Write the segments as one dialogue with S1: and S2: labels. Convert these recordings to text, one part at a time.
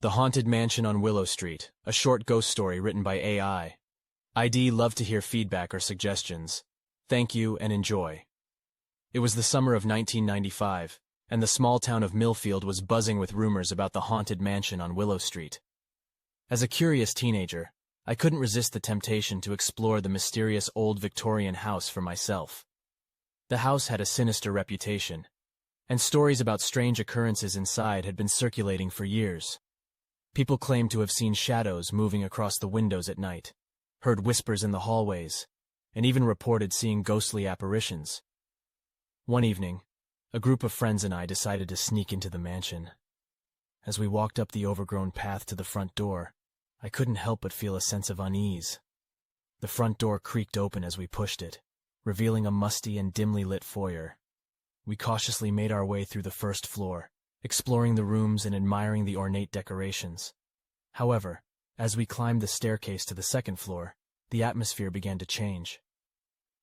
S1: The Haunted Mansion on Willow Street, a short ghost story written by AI. ID love to hear feedback or suggestions. Thank you and enjoy. It was the summer of 1995, and the small town of Millfield was buzzing with rumors about the Haunted Mansion on Willow Street. As a curious teenager, I couldn't resist the temptation to explore the mysterious old Victorian house for myself. The house had a sinister reputation, and stories about strange occurrences inside had been circulating for years. People claimed to have seen shadows moving across the windows at night, heard whispers in the hallways, and even reported seeing ghostly apparitions. One evening, a group of friends and I decided to sneak into the mansion. As we walked up the overgrown path to the front door, I couldn't help but feel a sense of unease. The front door creaked open as we pushed it, revealing a musty and dimly lit foyer. We cautiously made our way through the first floor, exploring the rooms and admiring the ornate decorations. However, as we climbed the staircase to the second floor, the atmosphere began to change.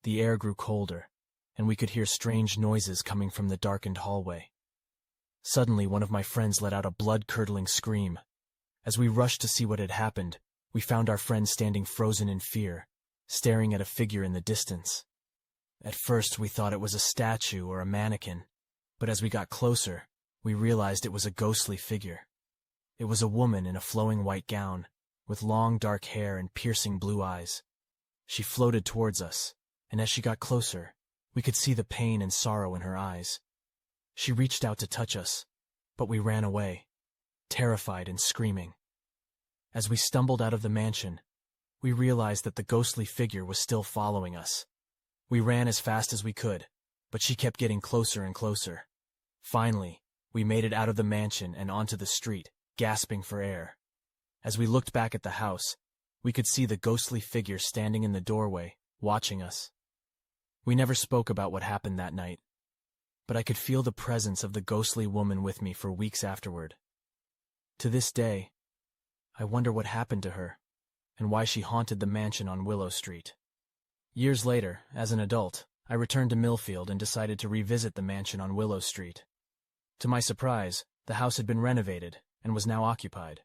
S1: The air grew colder, and we could hear strange noises coming from the darkened hallway. Suddenly, one of my friends let out a blood-curdling scream. As we rushed to see what had happened, we found our friend standing frozen in fear, staring at a figure in the distance. At first, we thought it was a statue or a mannequin, but as we got closer, we realized it was a ghostly figure. It was a woman in a flowing white gown, with long dark hair and piercing blue eyes. She floated towards us, and as she got closer, we could see the pain and sorrow in her eyes. She reached out to touch us, but we ran away, terrified and screaming. As we stumbled out of the mansion, we realized that the ghostly figure was still following us. We ran as fast as we could, but she kept getting closer and closer. Finally, we made it out of the mansion and onto the street, gasping for air. As we looked back at the house, we could see the ghostly figure standing in the doorway, watching us. We never spoke about what happened that night, but I could feel the presence of the ghostly woman with me for weeks afterward. To this day, I wonder what happened to her, and why she haunted the mansion on Willow Street. Years later, as an adult, I returned to Millfield and decided to revisit the mansion on Willow Street. To my surprise, the house had been renovated and was now occupied.